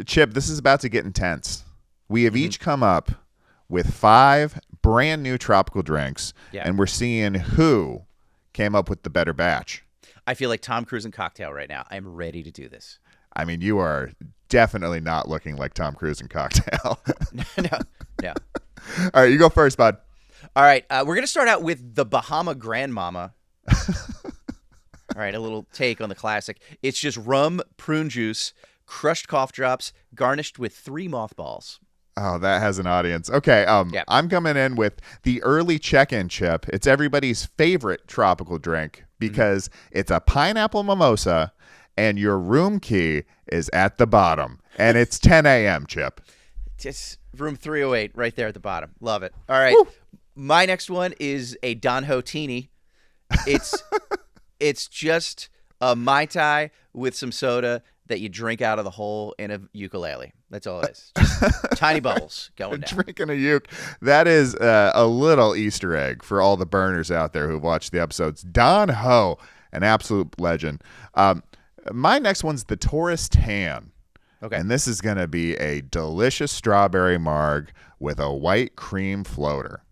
Chip, this is about to get intense. We have each come up with 5 brand new tropical drinks, and we're seeing who came up with the better batch. I feel like Tom Cruise in Cocktail right now. I'm ready to do this. I mean, you are definitely not looking like Tom Cruise in Cocktail. No. All right, you go first, bud. All right, we're going to start out with the Bahama Grand Mama. All right, a little take on the classic. It's just rum, prune juice, crushed cough drops, garnished with 3 mothballs. Oh, that has an audience. Okay, I'm coming in with the early check-in chip. It's everybody's favorite tropical drink because it's a pineapple mimosa, and your room key is at the bottom, and it's 10 a.m., Chip. Just room 308 right there at the bottom. Love it. All right, my next one is a Don Ho Teeny. It's just a Mai Tai with some soda that you drink out of the hole in a ukulele. That's all it is. Just tiny bubbles going down. Drinking a uke. That is a little Easter egg for all the burners out there who watched the episodes. Don Ho, an absolute legend. My next one's the Taurus Tan. Okay. And this is going to be a delicious strawberry marg with a white cream floater.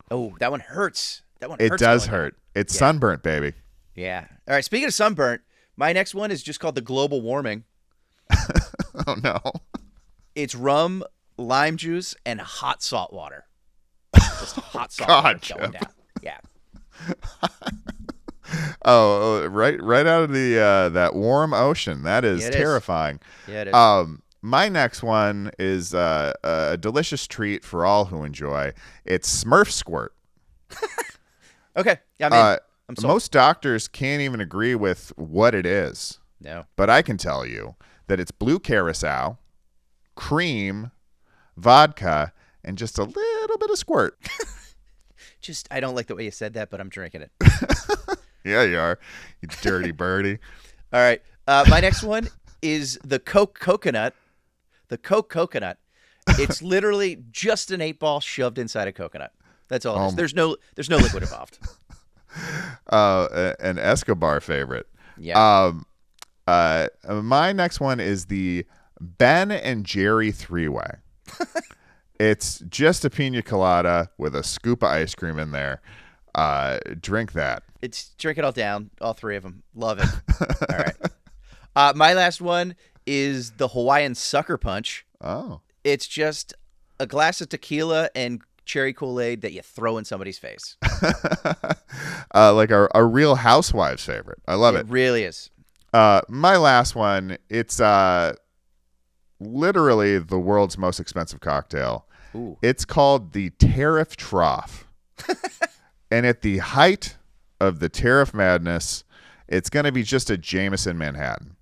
Oh, that one hurts. It does hurt. It's sunburnt, baby. Yeah. All right, speaking of sunburnt, my next one is just called the Global Warming. Oh, no. It's rum, lime juice, and hot salt water. Just hot salt water going down. Yeah. Right out of the that warm ocean. That is terrifying. Yeah, it is. My next one is a delicious treat for all who enjoy. It's Smurf Squirt. Okay. Yeah, I'm sold. Most doctors can't even agree with what it is. No. But I can tell you that it's blue curacao, cream, vodka, and just a little bit of squirt. I don't like the way you said that, but I'm drinking it. Yeah, you are. You dirty birdie. All right. My next one is the Coke Coconut. The Coke Coconut. It's literally just an 8-ball shoved inside a coconut. That's all it is. There's no liquid involved. An Escobar favorite. Yeah. My next one is the Ben and Jerry 3-way. It's just a pina colada with a scoop of ice cream in there. Drink that. Drink it all down, all 3 of them. Love it. All right. My last one is the Hawaiian Sucker Punch. Oh. It's just a glass of tequila and cherry Kool Aid that you throw in somebody's face. Like a Real Housewives favorite. I love it. It really is. My last one, it's literally the world's most expensive cocktail. Ooh. It's called the Tariff Trough. And at the height of the tariff madness, it's going to be just a Jameson Manhattan.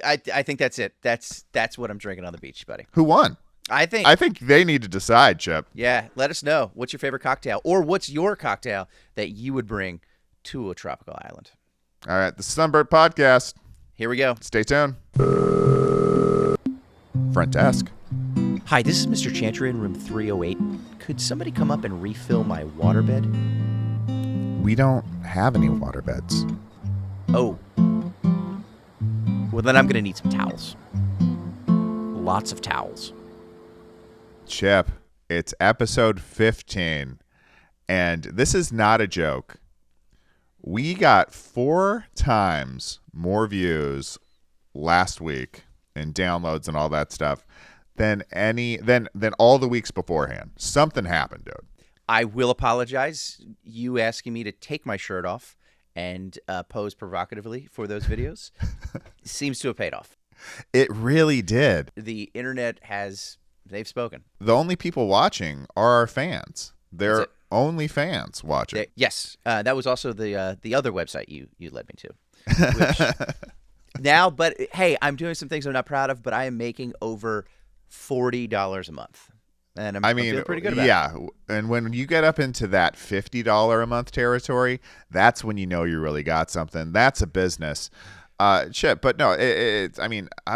I think that's it. That's what I'm drinking on the beach, buddy. Who won? I think they need to decide, Chip. Yeah, let us know. What's your favorite cocktail? Or what's your cocktail that you would bring to a tropical island? All right, the Sunburnt Podcast. Here we go. Stay tuned. Front desk. Hi, this is Mr. Chantry in room 308. Could somebody come up and refill my waterbed? We don't have any waterbeds. Oh. Well, then I'm going to need some towels. Lots of towels. Chip, it's episode 15, and this is not a joke. We got 4 times more views last week and downloads and all that stuff than all the weeks beforehand. Something happened, dude. I will apologize. You asking me to take my shirt off and pose provocatively for those videos seems to have paid off. It really did. The internet they've spoken. The only people watching are our fans. They're only fans watching. Yes. That was also the other website you led me to. Now, but hey, I'm doing some things I'm not proud of, but I am making over $40 a month. And I'm feeling pretty good about it. Yeah. And when you get up into that $50 a month territory, that's when you know you really got something. That's a business. Chip, but no, I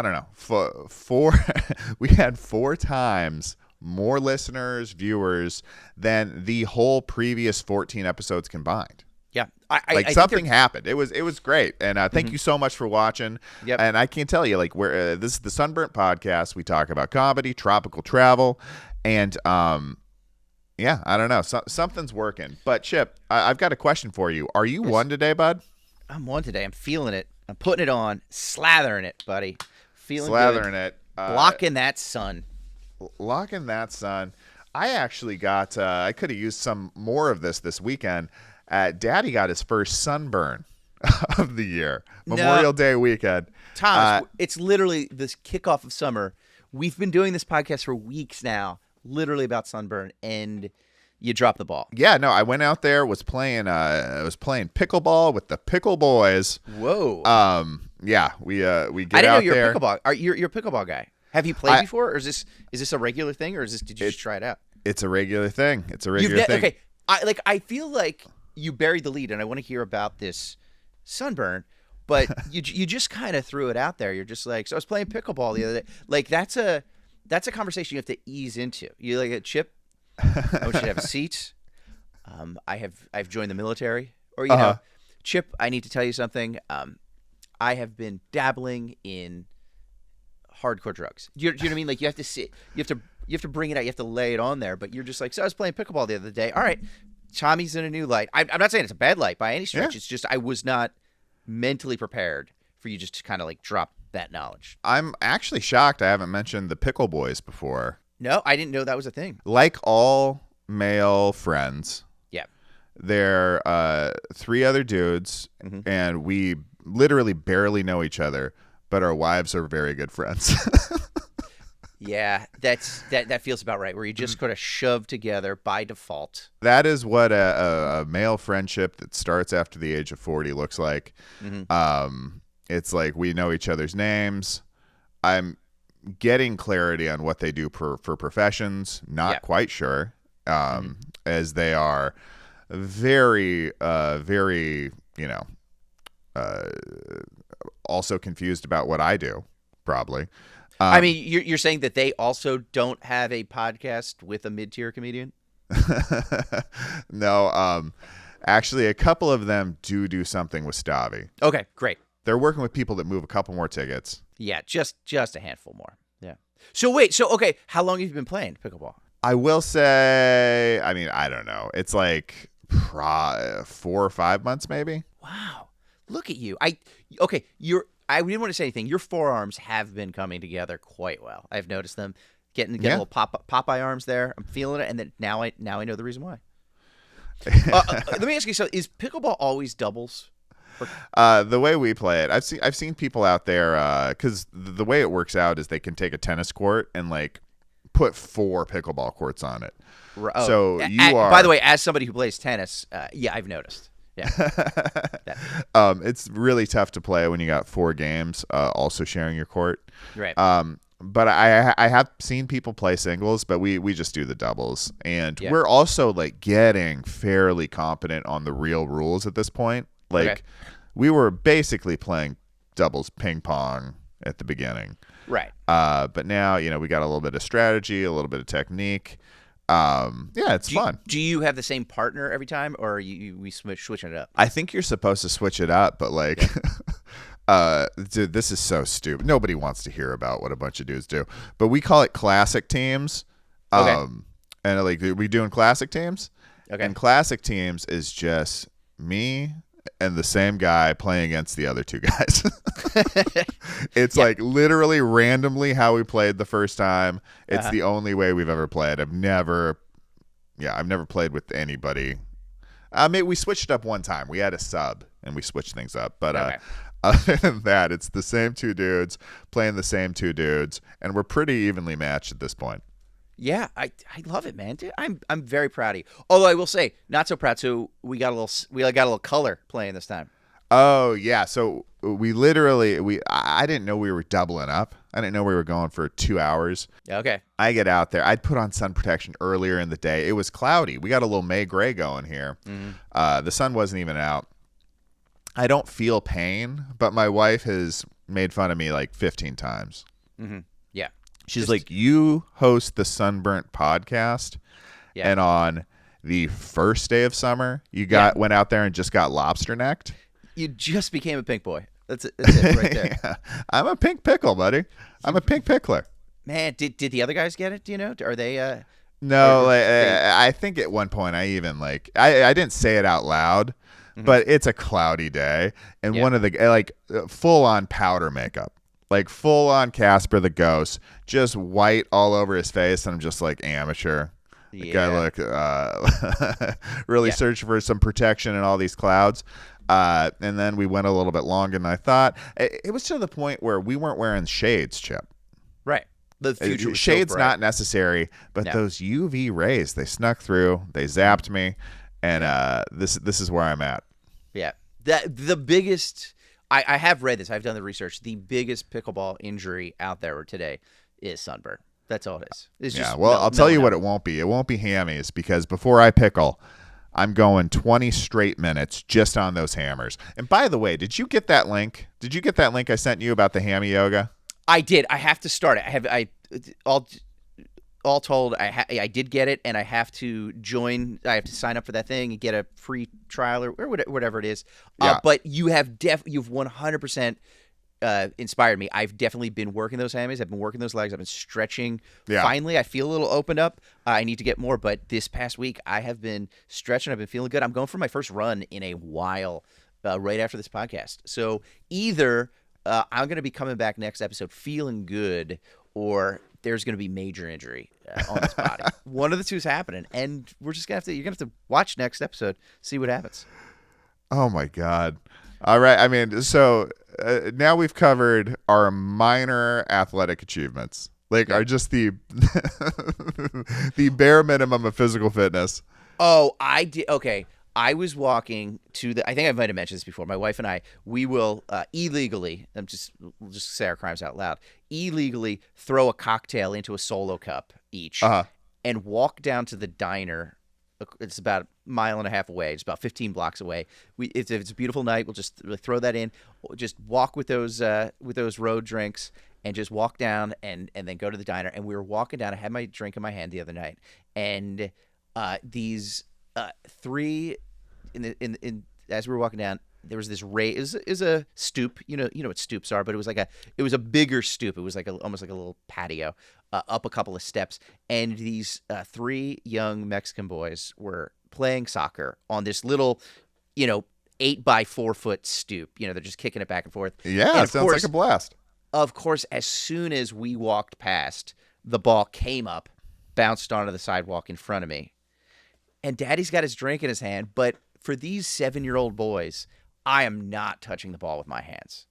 don't know. We had 4 times more listeners, viewers than the whole previous 14 episodes combined. Yeah. I something happened. It was great, and thank Mhm. you so much for watching. Yep. And I can't tell you, like, where this is the Sunburnt podcast. We talk about comedy, tropical travel, and yeah, I don't know, something's working. But Chip, I've got a question for you. Are you one today, bud? I'm one today. I'm feeling it. I'm putting it on, slathering it, buddy. Feeling Slathering good. it, Blocking that sun. locking that sun. I actually got. I could have used some more of this weekend. Daddy got his first sunburn of the year, Memorial Day weekend. Thomas, it's literally this kickoff of summer. We've been doing this podcast for weeks now, literally about sunburn, and you drop the ball. Yeah, no, I went out there, was playing pickleball with the pickle boys. Whoa. Yeah, we get I didn't out know you're there. a pickleball. You're a pickleball guy. Have you played before, or is this a regular thing, or did you just try it out? It's a regular thing. It's a regular thing. Okay, I feel like you buried the lead, and I want to hear about this sunburn, but you just kind of threw it out there. You're just like, so I was playing pickleball the other day. Like that's a conversation you have to ease into. You like a Chip? I want you to have a seat. I've joined the military, or you know, Chip. I need to tell you something. I have been dabbling in hardcore drugs. Do you know what I mean? Like you have to sit, you have to bring it out, you have to lay it on there. But you're just like, so I was playing pickleball the other day. All right, Tommy's in a new light. I'm not saying it's a bad light by any stretch. Yeah. It's just I was not mentally prepared for you just to kind of like drop that knowledge. I'm actually shocked I haven't mentioned the pickle boys before. No, I didn't know that was a thing. Like all male friends, Yeah. they're three other dudes, and we literally barely know each other, but our wives are very good friends. Yeah, that feels about right. Where you just kind of shove together by default. That is what a male friendship that starts after the age of 40 looks like. It's like we know each other's names. I'm getting clarity on what they do for professions. Not quite sure, as they are very, very, also confused about what I do, probably. I mean, you're saying that they also don't have a podcast with a mid-tier comedian? No, actually, a couple of them do something with Stavi. Okay, great. They're working with people that move a couple more tickets. Yeah, just a handful more. Yeah. So wait, okay, how long have you been playing pickleball? I will say, I mean, I don't know. It's like 4 or 5 months, maybe. Wow, look at you. I didn't want to say anything. Your forearms have been coming together quite well. I've noticed them getting little Popeye arms there. I'm feeling it, and then now I know the reason why. Let me ask you something: is pickleball always doubles? The way we play it, I've seen people out there because the way it works out is they can take a tennis court and like put 4 pickleball courts on it. So By the way, as somebody who plays tennis, yeah, I've noticed. Yeah. It's really tough to play when you got 4 games, also sharing your court. Right. But I have seen people play singles, but we just do the doubles, and we're also like getting fairly competent on the real rules at this point. Like we were basically playing doubles ping pong at the beginning. Right. But now, we got a little bit of strategy, a little bit of technique. Yeah, it's fun. Do you have the same partner every time, or we switching it up? I think you're supposed to switch it up, but like, dude, this is so stupid. Nobody wants to hear about what a bunch of dudes do, but we call it classic teams. And like, we doing classic teams. Okay. And classic teams is just me and the same guy playing against the other 2 guys. It's like literally randomly how we played the first time. It's the only way we've ever played. I've never played with anybody. Maybe we switched up one time. We had a sub and we switched things up. But other than that, it's the same 2 dudes playing the same 2 dudes, and we're pretty evenly matched at this point. Yeah, I love it, man. Dude, I'm very proud of you. Although I will say, not so proud. So we got a little color playing this time. Oh yeah, so we literally I didn't know we were doubling up. I didn't know we were going for 2 hours. Okay. I get out there. I'd put on sun protection earlier in the day. It was cloudy. We got a little May gray going here. The sun wasn't even out. I don't feel pain, but my wife has made fun of me like 15 times. Yeah. She's like, you host the Sunburnt podcast, and on the first day of summer you went out there and just got lobster necked. You just became a pink boy. That's it right there. Yeah. I'm a pink pickle, buddy. I'm a pink pickler. Man, did the other guys get it? Do you know? Are they? No, I think at one point I even I didn't say it out loud, but it's a cloudy day, and one of the full on powder makeup, like full on Casper the Ghost, just white all over his face, and I'm just like amateur. The guy look really searching for some protection in all these clouds. And then we went a little bit longer than I thought. It was to the point where we weren't wearing shades, Chip. Right. The future was shades so bright. not necessary, but those UV rays, they snuck through, they zapped me, and this is where I'm at. Yeah. The biggest I have read this, I've done the research. The biggest pickleball injury out there today is sunburn. That's all it is. It's just I'll tell you what it won't be. It won't be hammies, because before I pickle, I'm going 20 straight minutes just on those hammers. And by the way, did you get that link? Did you get that link I sent you about the hammy yoga? I did. I have to start it. All told, I did get it, and I have to join. I have to sign up for that thing and get a free trial or whatever it is. Yeah. But you've 100% inspired me. I've definitely been working those hammies. I've been working those legs. I've been stretching. Yeah. Finally, I feel a little opened up. I need to get more, but this past week I have been stretching. I've been feeling good. I'm going for my first run in a while right after this podcast. So either I'm going to be coming back next episode feeling good, or there's going to be major injury on this body. One of the two is happening, and we're just going to you're going to have to watch next episode, see what happens. Oh my God. All right. I mean, so now we've covered our minor athletic achievements, are just the the bare minimum of physical fitness. Oh, I did. Okay. I was walking to I think I might have mentioned this before. My wife and I, we will illegally, we'll just say our crimes out loud, illegally throw a cocktail into a Solo cup each and walk down to the diner. It's about a mile and a half away. It's about 15 blocks away. If it's a beautiful night, we'll just throw that in. We'll just walk with those road drinks and just walk down and then go to the diner. And we were walking down. I had my drink in my hand the other night, and these three as we were walking down, there was this is a stoop. You know what stoops are, but it was a bigger stoop. It was almost like a little patio up a couple of steps, and these three young Mexican boys were playing soccer on this little 8 by 4 foot stoop. They're just kicking it back and forth. Yeah, it sounds like a blast. Of course, as soon as we walked past, the ball came up, bounced onto the sidewalk in front of me, and Daddy's got his drink in his hand, but for these 7-year-old boys, I am not touching the ball with my hands.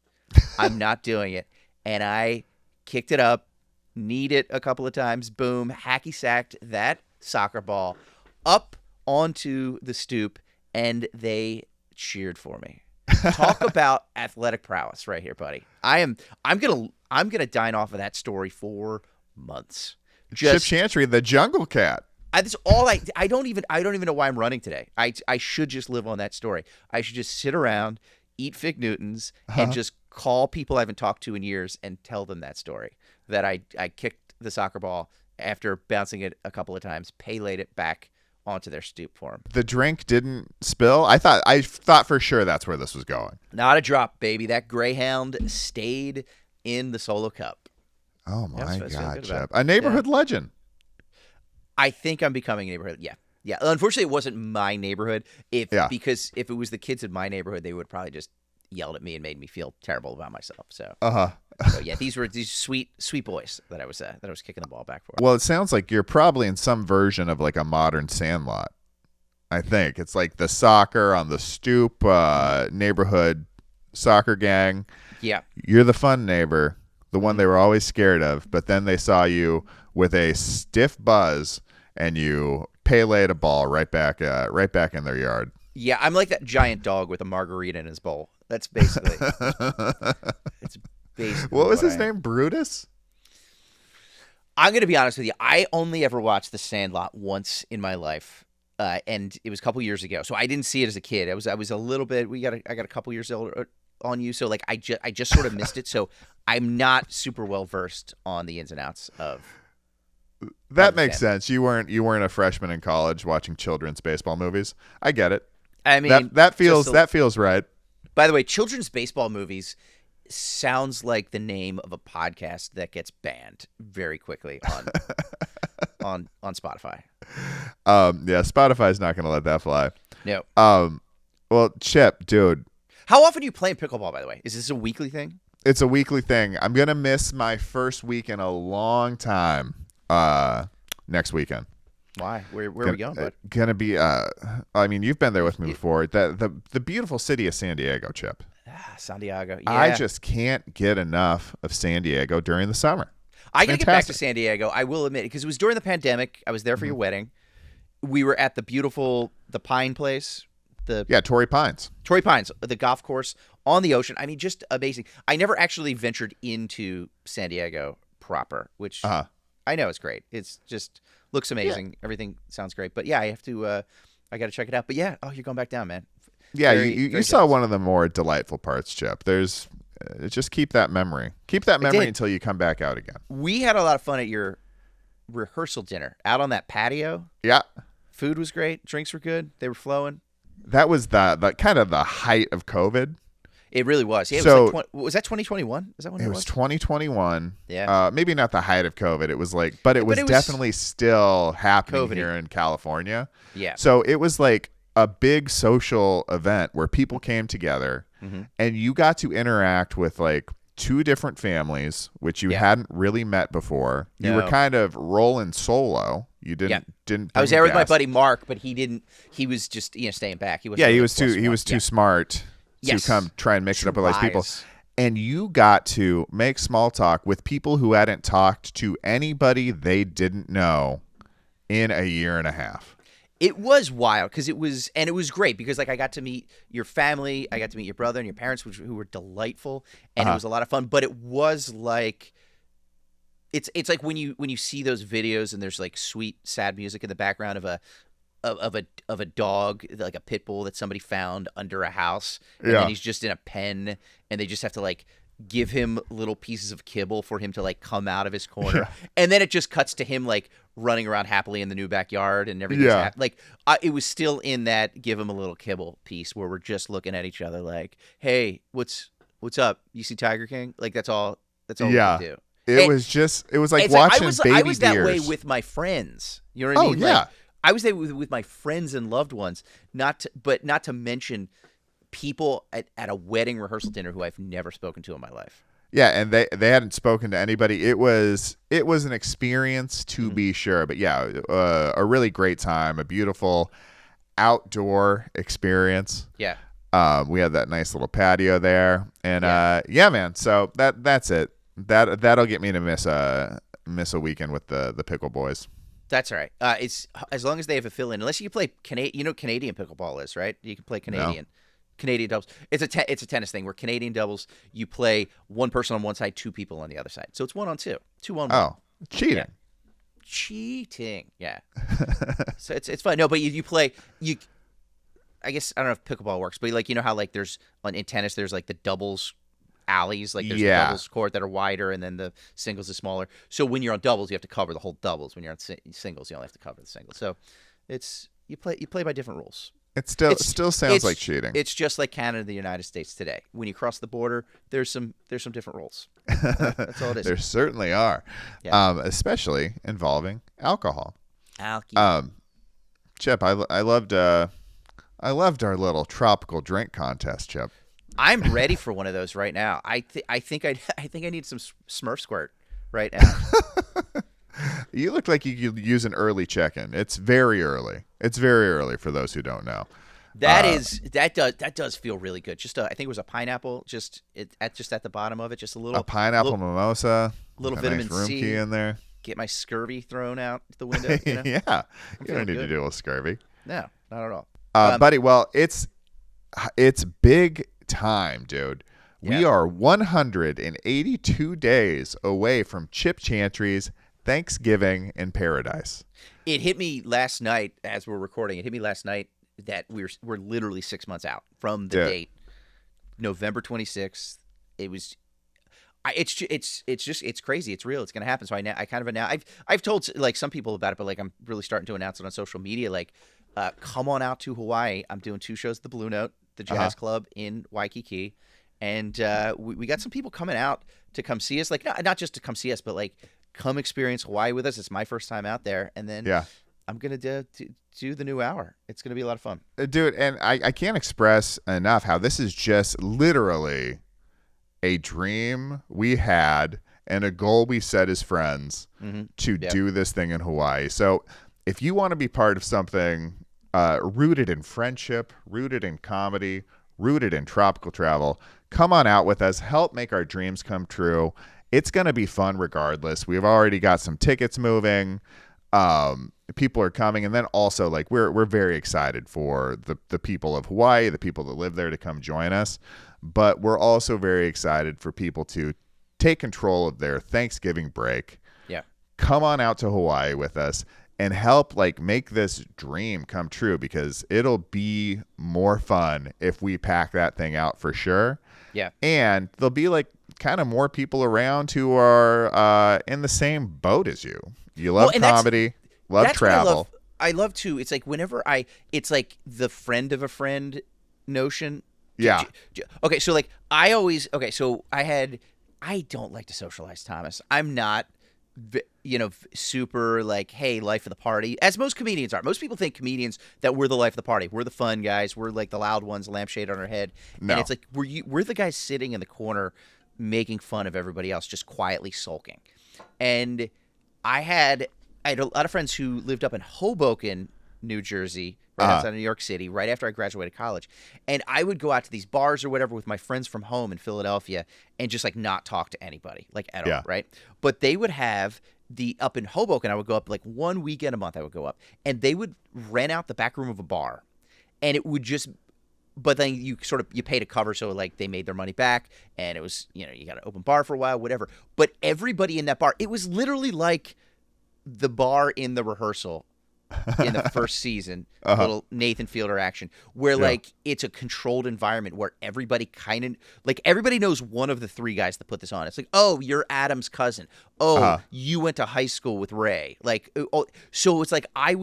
I'm not doing it. And I kicked it up, kneed it a couple of times, boom, hacky sacked that soccer ball up onto the stoop, and they cheered for me. Talk about athletic prowess right here, buddy. I'm gonna dine off of that story for months. Chip Chantry, the jungle cat. That's all I don't even know why I'm running today. I should just live on that story. I should just sit around, eat Fig Newtons, and just call people I haven't talked to in years and tell them that story. That I kicked the soccer ball after bouncing it a couple of times, paylaid it back onto their stoop for them. The drink didn't spill? I thought for sure that's where this was going. Not a drop, baby. That Greyhound stayed in the Solo cup. Oh my God, Chip. A neighborhood legend. I think I'm becoming a neighborhood. Yeah. Unfortunately, it wasn't my neighborhood. Because if it was the kids in my neighborhood, they would probably just yelled at me and made me feel terrible about myself. So, so yeah, these were these sweet boys that I was kicking the ball back for. Well, it sounds like you're probably in some version of like a modern Sandlot. I think it's like the soccer on the stoop, neighborhood soccer gang. Yeah, you're the fun neighbor, the one they were always scared of, but then they saw you with a stiff buzz, and you paylaid a ball right back in their yard. Yeah, I'm like that giant dog with a margarita in his bowl. That's basically. It's basically. What was his name? Brutus? I'm gonna be honest with you. I only ever watched The Sandlot once in my life, and it was a couple years ago. So I didn't see it as a kid. I was a little bit. I got a couple years older on you, so I just sort of missed it. So I'm not super well versed on the ins and outs of That makes sense. You weren't a freshman in college watching children's baseball movies. I get it. I mean, that feels right. By the way, children's baseball movies sounds like the name of a podcast that gets banned very quickly on Spotify. Yeah, Spotify's not going to let that fly. No. Well, Chip, dude. How often do you play pickleball, by the way? Is this a weekly thing? It's a weekly thing. I'm going to miss my first week in a long time next weekend. Why? Where are we going, bud? Gonna be I mean, you've been there with me before. The beautiful city of San Diego, Chip. San Diego. Yeah. I just can't get enough of San Diego during the summer. I gotta get back to San Diego. I will admit, because it was during the pandemic. I was there for your wedding. We were at the Pine place. Torrey Pines. Torrey Pines, the golf course on the ocean. I mean, just amazing. I never actually ventured into San Diego proper, which I know is great. It's just looks amazing. Yeah. Everything sounds great. But yeah, I have to. I got to check it out. But yeah, you're going back down, man. Yeah, you saw one of the more delightful parts, Chip. There's just keep that memory. Keep that memory until you come back out again. We had a lot of fun at your rehearsal dinner out on that patio. Yeah, food was great. Drinks were good. They were flowing. That was the kind of the height of COVID. It really was. Yeah, was that 2021? Is that when it was? It was 2021. Yeah. Maybe not the height of COVID. It was like, but it was definitely still happening here in California. Yeah. So it was like a big social event where people came together and you got to interact with like two different families, which you hadn't really met before. No. You were kind of rolling solo. You didn't. I was there with my buddy Mark, but he didn't. He was just staying back. He was too smart to come try and mix it up with those people. And you got to make small talk with people who hadn't talked to anybody they didn't know in a year and a half. It was wild because it was great because like I got to meet your family, I got to meet your brother and your parents, who were delightful, and it was a lot of fun. But it was like, it's like when you see those videos and there's like sweet sad music in the background of a dog, like a pit bull that somebody found under a house, and then he's just in a pen, and they just have to like give him little pieces of kibble for him to like come out of his corner, and then it just cuts to him like running around happily in the new backyard and everything's like it was still in that give him a little kibble piece where we're just looking at each other like, hey, what's up? You see Tiger King? Like that's all we can do. It was like watching baby I was that deers. way with my friends. You know what I mean? Yeah. Like, I was there with my friends and loved ones, not to mention people at a wedding rehearsal dinner who I've never spoken to in my life. Yeah, and they hadn't spoken to anybody. It was an experience to be sure. But yeah, a really great time, a beautiful outdoor experience. Yeah. We had that nice little patio there, and man. So that's it. That'll get me to miss a weekend with the pickle boys. That's all right. It's as long as they have a fill-in. Unless you play Canadian, you know what Canadian pickleball is, right? You can play Canadian. No. Canadian doubles. It's a tennis thing where Canadian doubles, you play one person on one side, two people on the other side. So it's 1-on-2, 2-on-1. Oh, cheating. Yeah. Cheating. Yeah. So it's fun. No, but you play I guess I don't know if pickleball works, but like you know how like there's in tennis there's like the doubles alleys, like there's the doubles court that are wider and then the singles is smaller. So when you're on doubles, you have to cover the whole doubles. When you're on singles, you only have to cover the singles. So it's you play by different rules. It still sounds like cheating. It's just like Canada and the United States today. When you cross the border, there's some different rules. That's all it is. There certainly are. Yeah. Especially involving alcohol. Chip, I loved our little tropical drink contest, Chip. I'm ready for one of those right now. I think I need some Smurf Squirt right now. You look like you could use an early check-in. It's very early. It's very early for those who don't know. That does feel really good. Just I think it was a pineapple. Just at the bottom of it, just a little pineapple mimosa. Little vitamin nice room C key in there. Get my scurvy thrown out the window. You know? Yeah, you don't need to deal with scurvy. No, not at all. Buddy, well, it's big time, dude. Yeah. We are 182 days away from Chip Chantry's Thanksgiving in Paradise. It hit me last night as we're recording. It hit me last night that we're literally 6 months out from the date, November 26th. It was It's crazy. It's real. It's gonna happen. So I kind of announce. I've told like some people about it, but like I'm really starting to announce it on social media. Like, come on out to Hawaii. I'm doing 2 shows at the Blue Note, the jazz club in Waikiki, and we got some people coming out to come see us. Like not just to come see us, but like come experience Hawaii with us. It's my first time out there, and then I'm gonna do the new hour. It's gonna be a lot of fun, dude. And I can't express enough how this is just literally a dream we had and a goal we set as friends to do this thing in Hawaii. So if you want to be part of something rooted in friendship, rooted in comedy, rooted in tropical travel, come on out with us. Help make our dreams come true. It's going to be fun regardless. We've already got some tickets moving. People are coming. And then also like we're very excited for the people of Hawaii, the people that live there to come join us. But we're also very excited for people to take control of their Thanksgiving break. Yeah. Come on out to Hawaii with us and help like make this dream come true, because it'll be more fun if we pack that thing out for sure. Yeah. And there'll be like kind of more people around who are in the same boat as you. You love comedy, love travel. I love too. It's like it's like the friend of a friend notion. Yeah. Okay, so like I don't like to socialize, Thomas. I'm not, super like, hey, life of the party, as most comedians are. Most people think comedians that we're the life of the party. We're the fun guys. We're like the loud ones, lampshade on our head. No. And it's like we're the guys sitting in the corner making fun of everybody else, just quietly sulking. And I had a lot of friends who lived up in Hoboken, New Jersey, right outside of New York City, right after I graduated college. And I would go out to these bars or whatever with my friends from home in Philadelphia and just like not talk to anybody, like at all, right? But they would have up in Hoboken, I would go up like one weekend a month, I would go up, and they would rent out the back room of a bar. And it would just, but then you pay to cover, so like they made their money back, and it was, you got an open bar for a while, whatever. But everybody in that bar, it was literally like the bar in the rehearsal in the first season, little Nathan Fielder action, where like it's a controlled environment where everybody kind of like everybody knows one of the 3 guys that put this on. It's like, oh, you're Adam's cousin. Oh, you went to high school with Ray. Like, so it's like I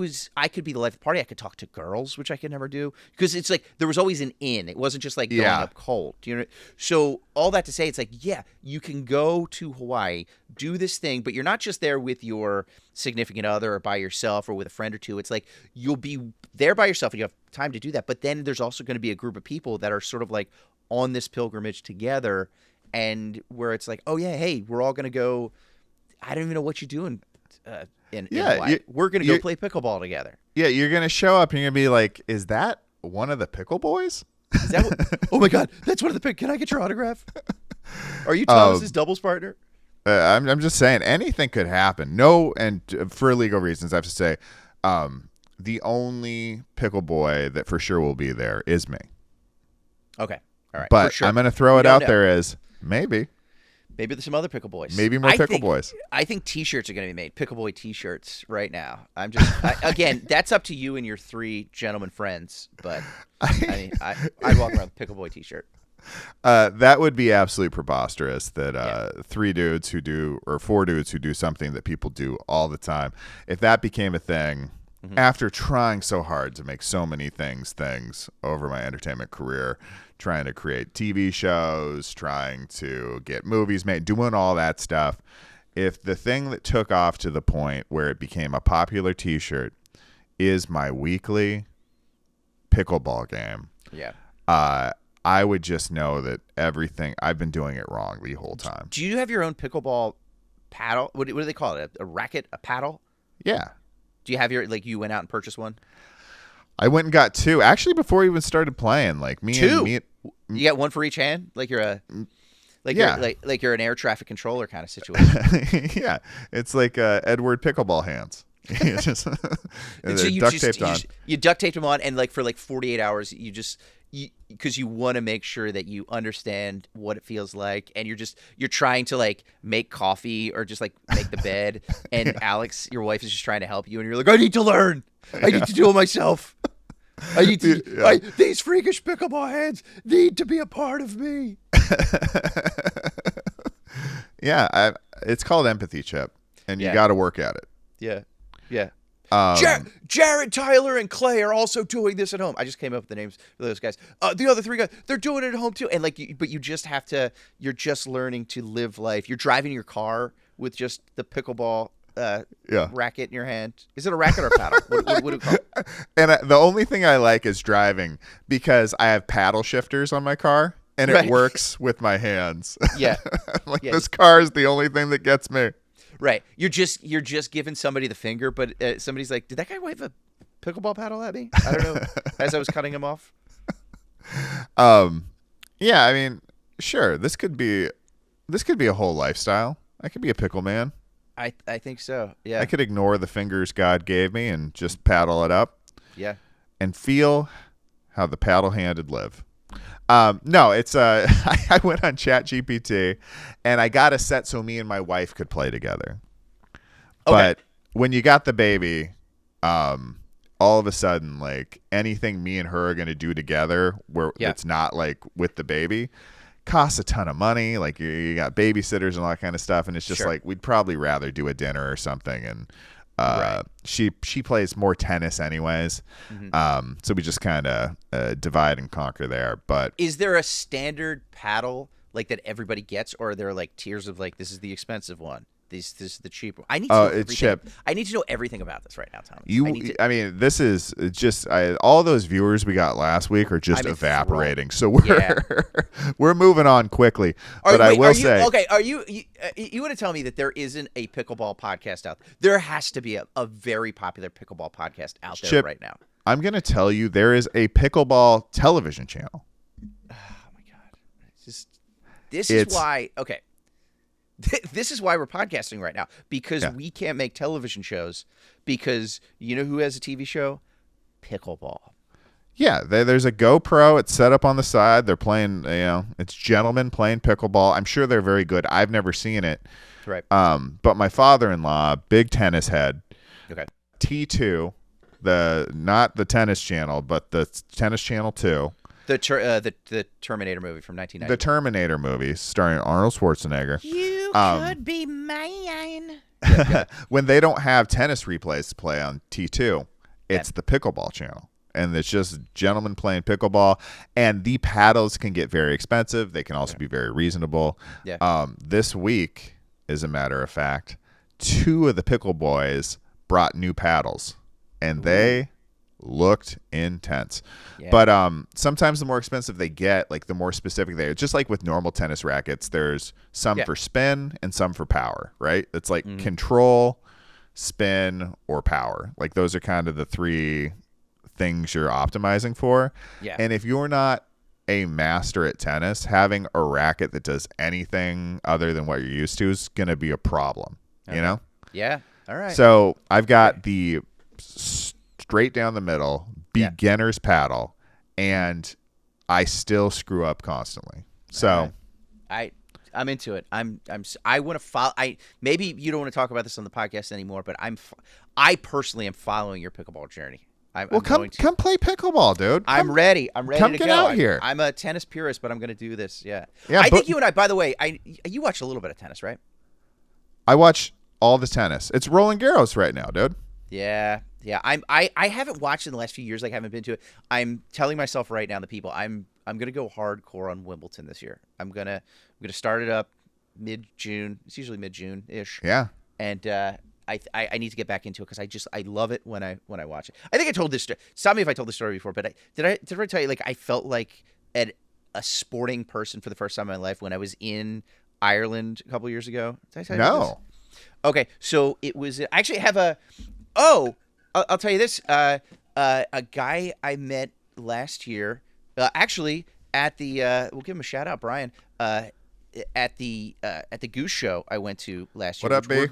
could be the life of the party. I could talk to girls, which I could never do, because it's like there was always an in. It wasn't just like going up cold. Do you know? So all that to say, it's like, yeah, you can go to Hawaii, do this thing, but you're not just there with your significant other or by yourself or with a friend or 2. It's like you'll be there by yourself and you have time to do that. But then there's also going to be a group of people that are sort of like on this pilgrimage together, and where it's like, oh yeah, hey, we're all going to go. I don't even know what you're doing in Hawaii. We're going to go play pickleball together. Yeah, you're going to show up and you're going to be like, is that one of the pickle boys? Is that oh my God, that's one of the pick. Can I get your autograph? Are you Thomas's doubles partner? I'm just saying anything could happen. No, and for legal reasons, I have to say, the only pickle boy that for sure will be there is me. Okay, all right. But for sure. I'm going to throw it out there as maybe there's some other pickle boys. Maybe more pickle boys. I think T-shirts are going to be made. Pickle boy T-shirts right now. I'm just again, that's up to you and your 3 gentleman friends. But I'd walk around with pickle boy T-shirt. That would be absolutely preposterous that 3 dudes who do, or 4 dudes who do something that people do all the time, if that became a thing, after trying so hard to make so many things over my entertainment career, trying to create TV shows, trying to get movies made, doing all that stuff, if the thing that took off to the point where it became a popular T-shirt is my weekly pickleball game, I would just know that everything I've been doing it wrong the whole time. Do you have your own pickleball paddle? What do they call it? A racket? A paddle? Yeah. Do you have you went out and purchased one? I went and got 2 actually before we even started playing. Like me 2? And you got one for each hand? Like you're you're an air traffic controller kind of situation. Yeah. It's like Edward pickleball hands. So you duct taped them on, and like for like 48 hours because you want to make sure that you understand what it feels like, and you're trying to like make coffee or just like make the bed, and Alex, your wife, is just trying to help you, and you're like, I need to learn. I need to do it myself. I need to. These freakish pickleball hands need to be a part of me. Yeah, it's called empathy, Chip, and you Yeah. got to work at it. Yeah. Jared, Tyler, and Clay are also doing this at home. I just came up with the names for those guys. The other 3 guys, they're doing it at home too. And but you just have to. You're just learning to live life. You're driving your car with just the pickleball racket in your hand. Is it a racket or a paddle? What do you call it? And the only thing I like is driving because I have paddle shifters on my car, and it works with my hands. Yeah. This car is the only thing that gets me. Right. You're just giving somebody the finger, but somebody's like, did that guy wave a pickleball paddle at me? I don't know. As I was cutting him off. Yeah, I mean, sure. This could be a whole lifestyle. I could be a pickle man. I think so. Yeah. I could ignore the fingers God gave me and just paddle it up. Yeah. And feel how the paddle-handed live. No, it's I went on ChatGPT and I got a set so me and my wife could play together. Okay. But when you got the baby, all of a sudden, like anything me and her are gonna do together, where it's not like with the baby, costs a ton of money. Like you got babysitters and all that kind of stuff, and it's just like we'd probably rather do a dinner or something. And she plays more tennis anyways, so we just kind of divide and conquer there. But is there a standard paddle like that everybody gets, or are there like tiers of like this is the expensive one, this is the cheap one? I need to know it's Chip. I need to know everything about this right now, Thomas. I mean, this is just all those viewers we got last week are just evaporating. So we're moving on quickly. I will say, okay, are you want to tell me that there isn't a pickleball podcast out there? There has to be a very popular pickleball podcast out there Chip, right now. I'm going to tell you there is a pickleball television channel. Oh my god, this is why. Okay. This is why we're podcasting right now, because we can't make television shows because you know who has a TV show? Pickleball. Yeah, there's a GoPro. It's set up on the side. They're playing, it's gentlemen playing pickleball. I'm sure they're very good. I've never seen it. Right. But my father-in-law, big tennis head. Okay. T2, not the tennis channel, but the tennis channel 2. The Terminator movie from 1990. The Terminator movie starring Arnold Schwarzenegger. You could be mine. When they don't have tennis replays to play on T2, it's the pickleball channel. And it's just gentlemen playing pickleball. And the paddles can get very expensive. They can also be very reasonable. Yeah. This week, as a matter of fact, 2 of the pickle boys brought new paddles. And they looked intense. But sometimes the more expensive they get, like the more specific they are. Just like with normal tennis rackets, there's some for spin and some for power, right? It's like control, spin, or power. Like those are kind of the 3 things you're optimizing for. Yeah. And if you're not a master at tennis, having a racket that does anything other than what you're used to is going to be a problem, you know? Yeah. All right. So I've got the straight down the middle beginner's paddle, and I still screw up constantly. So I'm into it. I want to follow. Maybe you don't want to talk about this on the podcast anymore, but I personally am following your pickleball journey. Come play pickleball, dude. I'm ready. I'm ready come to get go. out here. I'm a tennis purist, but I'm going to do this. Yeah. I think you and I. By the way, you watch a little bit of tennis, right? I watch all the tennis. It's Roland Garros right now, dude. Yeah. I haven't watched in the last few years. Like, I haven't been to it. I'm telling myself right now, the people, I'm gonna go hardcore on Wimbledon this year. I'm gonna start it up mid-June. It's usually mid-June ish. Yeah. And I need to get back into it because I love it when I watch it. I think I told this story. Stop me if I told this story before, but did I tell you, like, I felt like a sporting person for the first time in my life when I was in Ireland a couple years ago? Did I tell you about this? Okay, so it was. I actually have a. Oh, I'll tell you this. A guy I met last year, actually at the. We'll give him a shout out, Brian. At the Goose Show I went to last year. What up, B?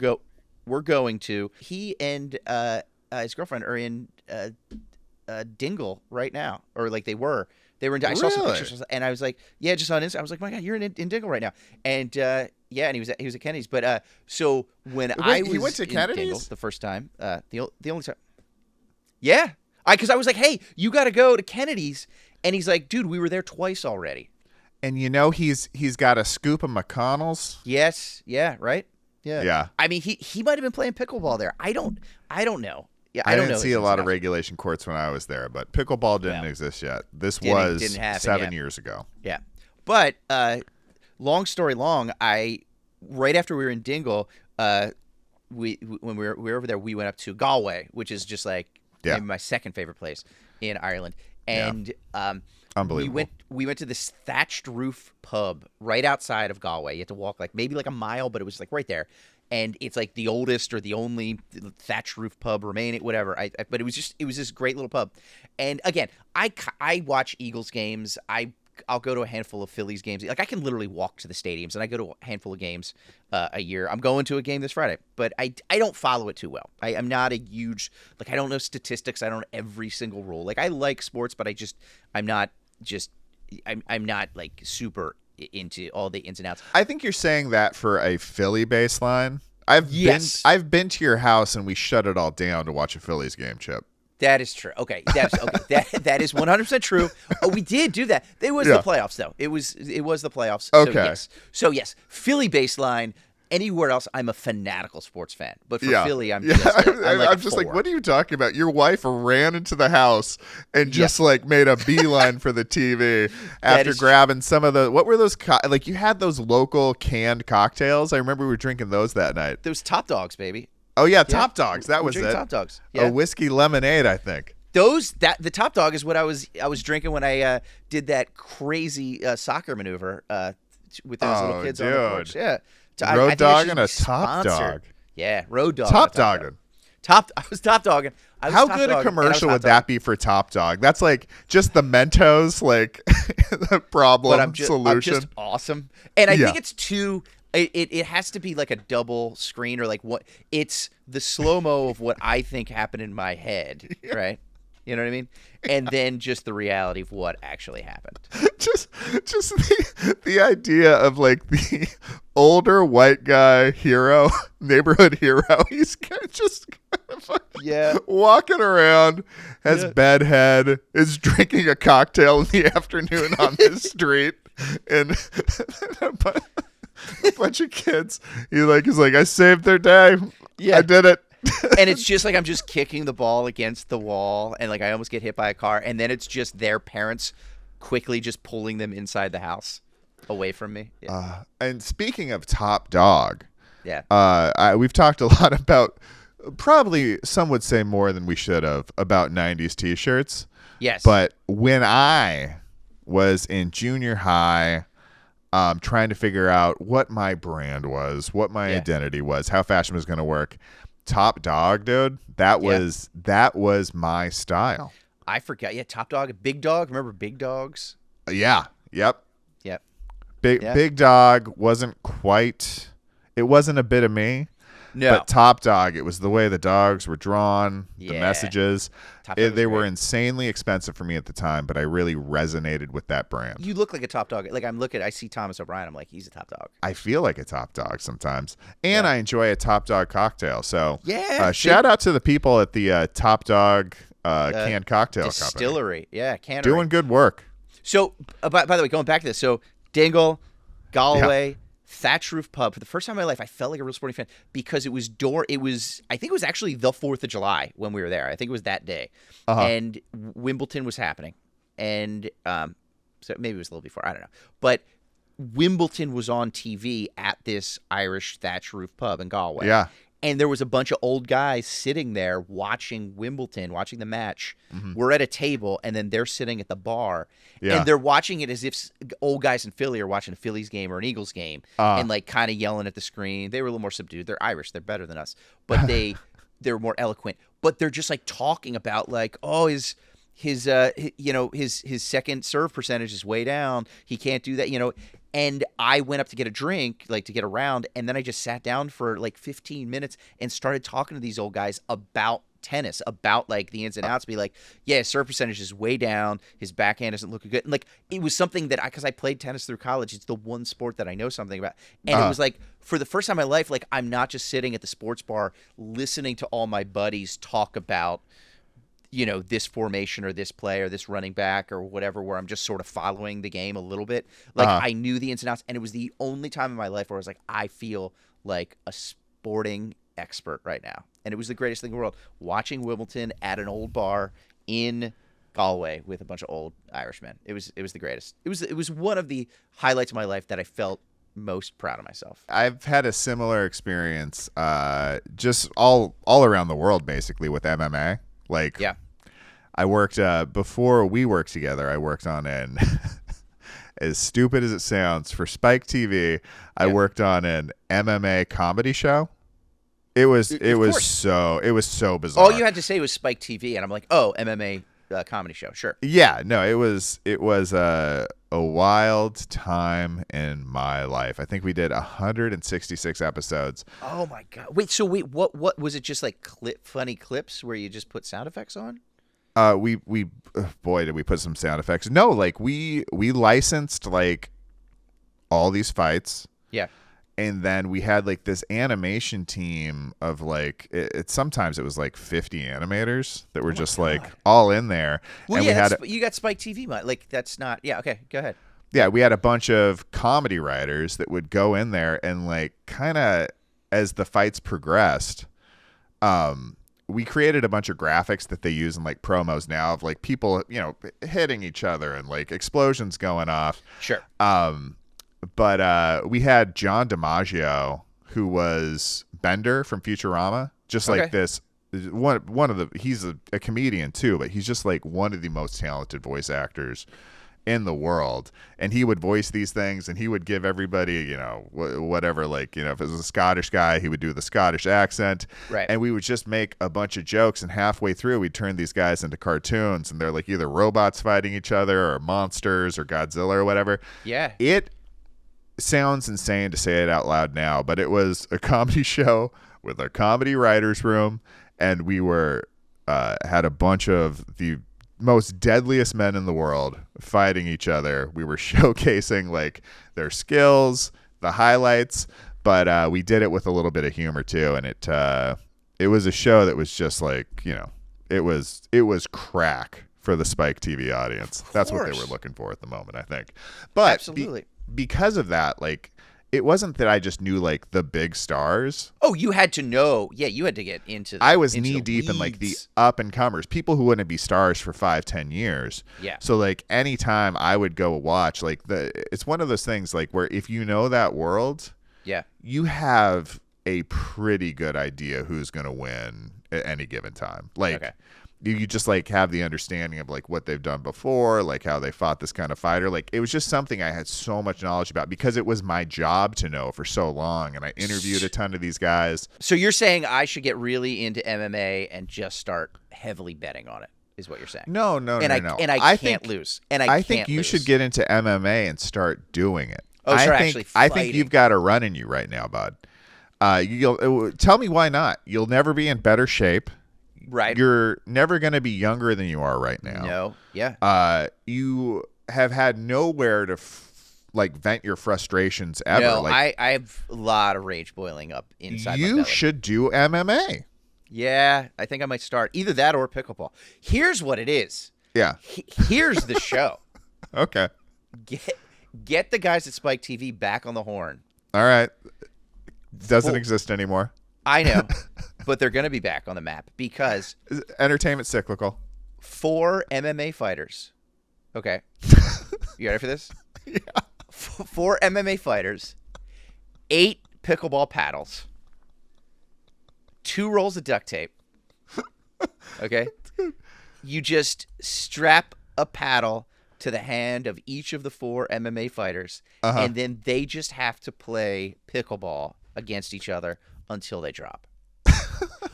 We're going to. He and his girlfriend are in Dingle right now, or like they were. They were in. I saw some pictures, and I was like, "Yeah, just on Instagram." I was like, "My God, you're in Dingle right now!" And and he was at Kennedy's. But so when he went to Kennedy's Dingle the first time, the only time, because I was like, "Hey, you got to go to Kennedy's," and he's like, "Dude, we were there twice already." And he's got a scoop of McConnell's. Yes. Yeah. Right. Yeah. Yeah. I mean, he might have been playing pickleball there. I don't know. Yeah, I don't didn't know see a lot of regulation courts when I was there, but pickleball didn't exist yet. This was didn't happen 7 yet. years ago. Yeah. But long story long, right after we were in Dingle, when we were over there, we went up to Galway, which is just like maybe my second favorite place in Ireland. And Unbelievable. We went to this thatched roof pub right outside of Galway. You had to walk maybe a mile, but it was like right there. And it's like the oldest or the only thatched roof pub remaining, whatever. But it was this great little pub. And again, I watch Eagles games. I'll go to a handful of Phillies games. Like I can literally walk to the stadiums, and I go to a handful of games a year. I'm going to a game this Friday, but I don't follow it too well. I'm not a huge I don't know statistics. I don't know every single rule. Like I like sports, but I'm not like super into all the ins and outs. I think you're saying that for a Philly baseline. I've been to your house and we shut it all down to watch a Phillies game, Chip. That is true. Okay, that is 100% true. Oh, we did do that. It was the playoffs, though. It was the playoffs. Okay. So yes, Philly baseline. Anywhere else, I'm a fanatical sports fan. But for Philly, I'm just like, what are you talking about? Your wife ran into the house and just made a beeline for the TV after grabbing some of the, what were those? You had those local canned cocktails. I remember we were drinking those that night. Those Top Dogs, baby. Oh yeah, Top Dogs. That was it. Top Dogs. Yeah. A whiskey lemonade, I think. The Top Dog is what I was drinking when I did that crazy soccer maneuver with those little kids on the porch. Yeah. Road dog and a Top Dog. Yeah, road dog. Top dogging. I was top dogging. How good a commercial would that be for Top Dog? That's just the Mentos, the problem solution. I'm just awesome. And I think it's too. It has to be like a double screen or what. It's the slow-mo of what I think happened in my head, right? You know what I mean? And then just the reality of what actually happened. Just the idea of the older white guy hero, neighborhood hero. He's just walking around, has bedhead, is drinking a cocktail in the afternoon on the street, and a bunch of kids. He's like, I saved their day. Yeah, I did it. And it's just I'm just kicking the ball against the wall, and I almost get hit by a car, and then it's just their parents quickly just pulling them inside the house away from me. Yeah. And speaking of Top Dog, we've talked a lot about, probably some would say more than we should have, about 90s t-shirts. Yes. But when I was in junior high, trying to figure out what my brand was, what my identity was, how fashion was going to work, Top Dog, dude, that was my style. I forgot. Yeah, Top Dog, Big Dog. Remember Big Dogs? Yeah. Yep. Yep. Big Dog wasn't quite. It wasn't a bit of me. No. But Top Dog, it was the way the dogs were drawn, the messages. They were insanely expensive for me at the time, but I really resonated with that brand. You look like a Top Dog. I see Thomas O'Brien. I'm like, he's a Top Dog. I feel like a Top Dog sometimes. And I enjoy a Top Dog cocktail. So shout out to the people at the Top Dog canned cocktail distillery. Company. Yeah, cannery. Doing good work. So, by the way, going back to this. So, Dingle, Galway, thatch roof pub. For the first time in my life, I felt like a real sporting fan because I think it was actually the 4th of July when we were there. I think it was that day. And Wimbledon was happening. And so maybe it was a little before. I don't know. But Wimbledon was on TV at this Irish thatch roof pub in Galway. Yeah. And there was a bunch of old guys sitting there watching Wimbledon, watching the match. Mm-hmm. We're at a table, and then they're sitting at the bar. Yeah. And they're watching it as if old guys in Philly are watching a Phillies game or an Eagles game and kind of yelling at the screen. They were a little more subdued. They're Irish. They're better than us. But they're more eloquent. But they're just talking about his second serve percentage is way down. He can't do that, And I went up to get a drink, to get around, and then I just sat down for 15 minutes and started talking to these old guys about tennis, about the ins and outs. Be like, yeah, serve percentage is way down. His backhand isn't looking good. And it was something that because I played tennis through college, it's the one sport that I know something about. And it was for the first time in my life, I'm not just sitting at the sports bar listening to all my buddies talk about this formation or this play or this running back or whatever, where I'm just sort of following the game a little bit. Like I knew the ins and outs, and it was the only time in my life where I was like, I feel like a sporting expert right now. And it was the greatest thing in the world, watching Wimbledon at an old bar in Galway with a bunch of old Irishmen. It was the greatest. It was one of the highlights of my life that I felt most proud of myself. I've had a similar experience, just all around the world, basically, with MMA. Like, yeah, I worked before we worked together. I worked on an as stupid as it sounds, for Spike TV. I worked on an MMA comedy show. It was so bizarre. All you had to say was Spike TV, and I'm like, oh, MMA comedy show, sure. Yeah, no, it was a wild time in my life. I think we did 166 episodes. Oh my god! Wait, what was it? Just like funny clips where you just put sound effects on? We boy, did we put some sound effects. No, like we licensed like all these fights. Yeah. And then we had like this animation team of like sometimes it was like 50 animators that were just like all in there. Well, and yeah, we had you got Spike TV, like that's not. Yeah, okay, go ahead. Yeah, we had a bunch of comedy writers that would go in there and like kind of as the fights progressed, we created a bunch of graphics that they use in like promos now of like people, hitting each other and like explosions going off. Sure. But we had John DiMaggio, who was Bender from Futurama, just like this. One of the he's a comedian too, but he's just like one of the most talented voice actors in the world. And he would voice these things, and he would give everybody, whatever, like, if it was a Scottish guy, he would do the Scottish accent. Right. And we would just make a bunch of jokes, and halfway through, we'd turn these guys into cartoons, and they're like either robots fighting each other or monsters or Godzilla or whatever. Yeah. It sounds insane to say it out loud now, but it was a comedy show with a comedy writer's room, and we were had a bunch of the most deadliest men in the world fighting each other. We were showcasing like their skills, the highlights, but we did it with a little bit of humor too, and it was a show that was just like, it was crack for the Spike TV audience. That's what they were looking for at the moment, I think. But absolutely. Because of that, like, it wasn't that I just knew like the big stars. Oh, you had to know. Yeah, you had to get into I was knee deep in like the up and comers, people who wouldn't be stars for 5-10 years. Yeah. So like anytime I would go watch, like it's one of those things like where if you know that world, yeah, you have a pretty good idea who's going to win at any given time. Like you just like have the understanding of like what they've done before, like how they fought this kind of fighter. Like it was just something I had so much knowledge about because it was my job to know for so long, and I interviewed a ton of these guys. So you're saying I should get really into MMA and just start heavily betting on it, is what you're saying? No. And I can't lose. And I think you should get into MMA and start doing it. Oh, I think you've got a run in you right now, bud. You'll tell me why not. You'll never be in better shape. Right. You're never going to be younger than you are right now. No. Yeah. You have had nowhere to vent your frustrations ever. No, I have a lot of rage boiling up inside my belly. You should do MMA. Yeah, I think I might start either that or pickleball. Here's what it is. Yeah. Here's the show. Okay. Get the guys at Spike TV back on the horn. All right. Doesn't exist anymore. I know, but they're going to be back on the map because entertainment's cyclical. 4 MMA fighters. Okay. You ready for this? Yeah. 4 MMA fighters, 8 pickleball paddles, 2 rolls of duct tape. Okay. You just strap a paddle to the hand of each of the 4 MMA fighters, and then they just have to play pickleball against each other until they drop.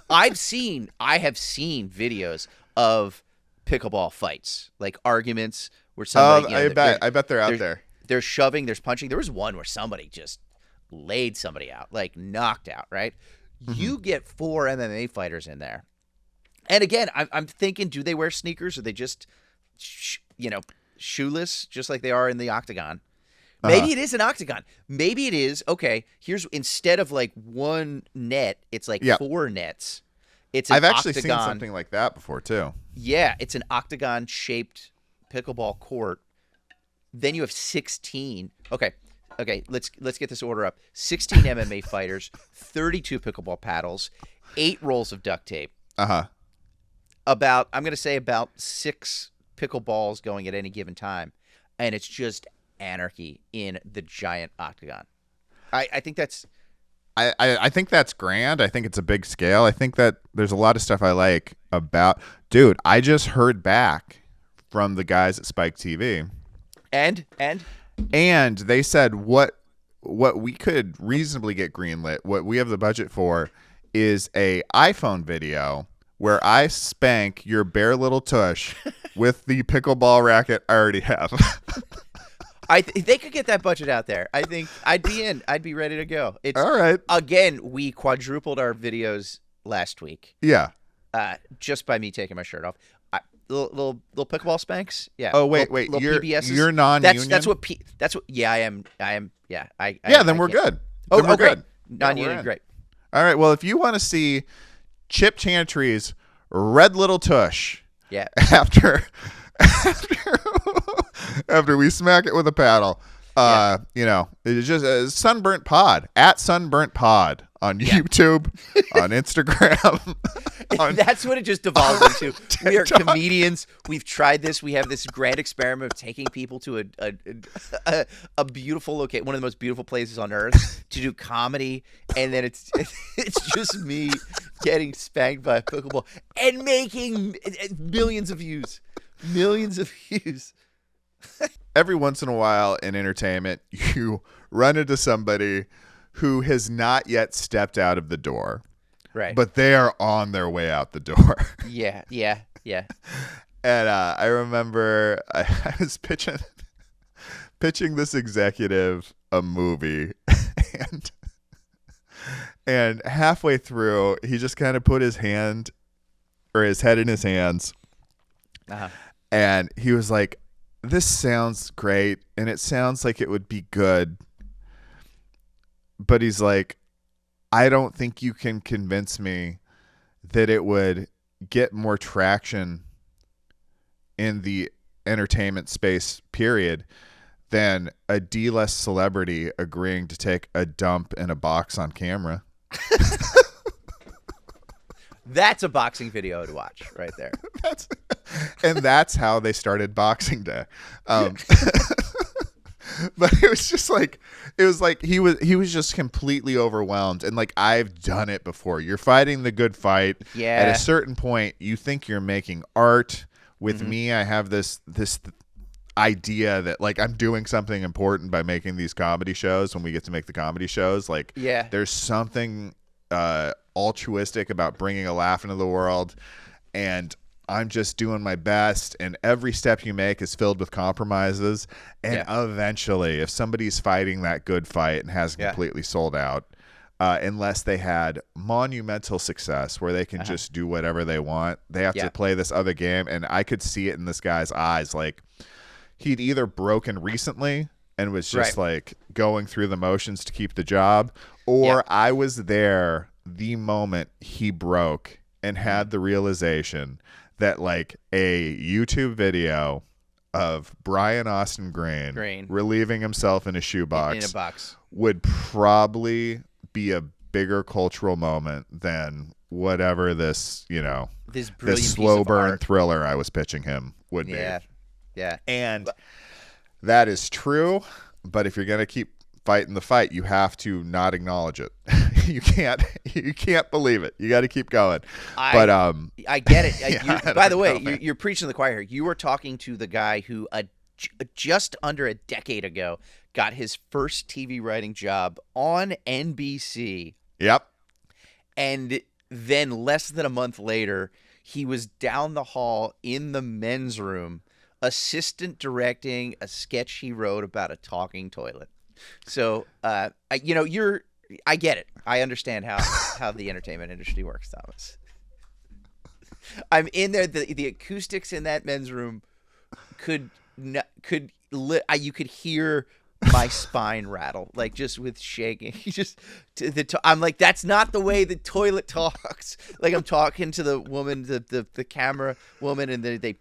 I have seen videos of pickleball fights, like arguments where somebody. I bet they're out there. They're shoving, there's punching. There was one where somebody just laid somebody out, like knocked out. Right? Mm-hmm. You get 4 MMA fighters in there, and again, I'm thinking, do they wear sneakers or they just, shoeless, just like they are in the octagon? Maybe it is an octagon. Maybe it is, okay, instead of like 1 net, it's like 4 nets. It's an I've actually seen octagon. something like that before too. Yeah, it's an octagon-shaped pickleball court. Then you have 16. Okay, let's get this order up. 16 MMA fighters, 32 pickleball paddles, 8 rolls of duct tape. Uh-huh. I'm going to say about 6 pickleballs going at any given time, and it's just anarchy in the giant octagon. I think that's... I think that's grand. I think it's a big scale. I think that there's a lot of stuff I like about... Dude, I just heard back from the guys at Spike TV. And they said what we could reasonably get greenlit, what we have the budget for, is a iPhone video where I spank your bare little tush with the pickleball racket I already have. They could get that budget out there. I think I'd be in. I'd be ready to go. It's all right. Again, we quadrupled our videos last week. Yeah. Just by me taking my shirt off. Little pickleball spanks. Yeah. Oh wait. Little You're PBSs. you're non-union. That's what. Yeah, I am. Yeah. Then we're good. Oh, then we're great. good. Non-union. Great. All right. Well, if you want to see Chip Chantry's red little tush. Yeah. After we smack it with a paddle, it's just Sunburnt Pod at Sunburnt Pod on YouTube, on Instagram. That's what it just devolves into. We are comedians. We've tried this. We have this grand experiment of taking people to a beautiful location, one of the most beautiful places on earth, to do comedy, and then it's just me getting spanked by a pickleball and making millions of views. Every once in a while in entertainment, you run into somebody who has not yet stepped out of the door. Right. But they are on their way out the door. Yeah. And I remember I was pitching this executive a movie, and halfway through, he just kind of put his head in his hands. Uh-huh. And he was like, "This sounds great, and it sounds like it would be good." But he's like, "I don't think you can convince me that it would get more traction in the entertainment space, period, than a D-list celebrity agreeing to take a dump in a box on camera." That's a boxing video to watch right there. That's how they started Boxing Day. But it was just like, he was just completely overwhelmed. And like, I've done it before. You're fighting the good fight. Yeah. At a certain point, you think you're making art. With me, I have this idea that like I'm doing something important by making these comedy shows. When we get to make the comedy shows, like, yeah, there's something altruistic about bringing a laugh into the world, and I'm just doing my best, and every step you make is filled with compromises, and eventually, if somebody's fighting that good fight and hasn't completely sold out, unless they had monumental success where they can just do whatever they want, they have to play this other game. And I could see it in this guy's eyes, like he'd either broken recently and was just like going through the motions to keep the job, or I was there the moment he broke and had the realization that like a YouTube video of Brian Austin Green relieving himself in a shoebox in a box would probably be a bigger cultural moment than whatever this slow burn thriller I was pitching him would be. Yeah. And that is true, but if you're going to keep fighting the fight, you have to not acknowledge it. You can't believe it. You got to keep going. I get it. By the way, you're preaching to the choir here. You were talking to the guy who just under a decade ago got his first TV writing job on NBC. Yep. And then less than a month later, he was down the hall in the men's room, assistant directing a sketch he wrote about a talking toilet. So, I get it. I understand how the entertainment industry works, Thomas. I'm in there. The acoustics in that men's room you could hear my spine rattle, like just with shaking. I'm like, that's not the way the toilet talks. Like I'm talking to the woman, the camera woman, and they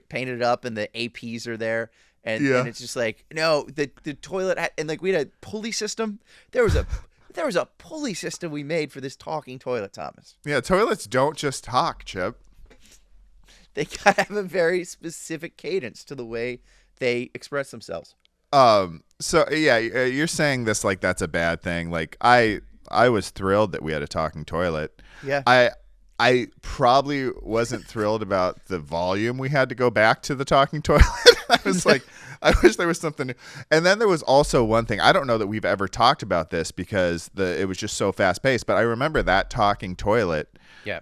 painted it up, and the APs are there, and it's just like, no, the toilet and like we had a pulley system. There was a pulley system we made for this talking toilet, Thomas. Yeah, toilets don't just talk, Chip. They gotta have a very specific cadence to the way they express themselves. So yeah, you're saying this like that's a bad thing. Like I was thrilled that we had a talking toilet. Yeah. I probably wasn't thrilled about the volume we had to go back to the talking toilet. I was like, I wish there was something new. And then there was also one thing. I don't know that we've ever talked about this because it was just so fast paced, but I remember that talking toilet. Yeah.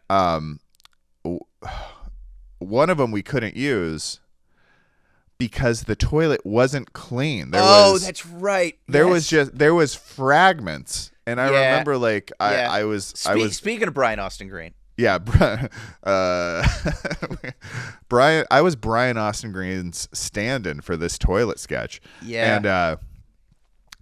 One of them we couldn't use because the toilet wasn't clean. That's right. There was fragments, and I remember like I was speaking of Brian Austin Green. Yeah, Brian. I was Brian Austin Green's stand-in for this toilet sketch. Yeah, and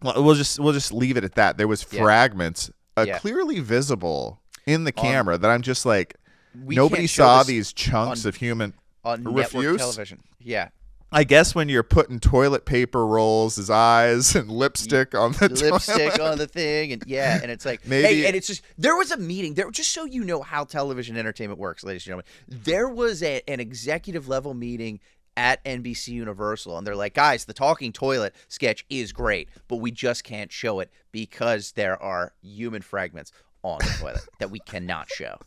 we'll just leave it at that. There was fragments, clearly visible in the camera that I'm just like. Nobody saw these chunks of human on network television. Yeah. I guess when you're putting toilet paper rolls as eyes and lipstick on the on the thing, and and it's like, hey, and it's just there was a meeting there, just so you know how television entertainment works, ladies and gentlemen. There was an executive level meeting at NBC Universal, and they're like, guys, the talking toilet sketch is great, but we just can't show it because there are human fragments on the toilet that we cannot show.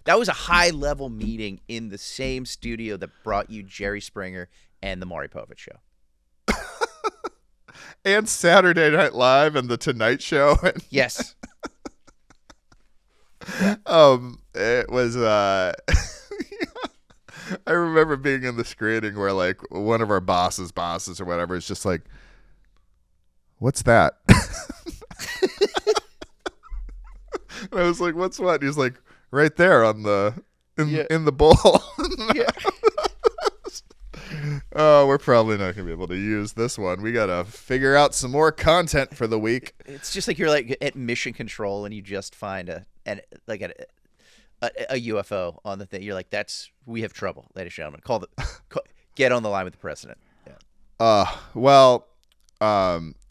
That was a high-level meeting in the same studio that brought you Jerry Springer and the Maury Povich Show. And Saturday Night Live and The Tonight Show. Yes. It was I remember being in the screening where like one of our bosses or whatever is just like, what's that? And I was like, what's what? And he's like, right there on in the bowl. Oh, we're probably not gonna be able to use this one. We gotta figure out some more content for the week. It's just like you're like at mission control and you just find a UFO on the thing. You're like, we have trouble, ladies and gentlemen. Get on the line with the president. Yeah.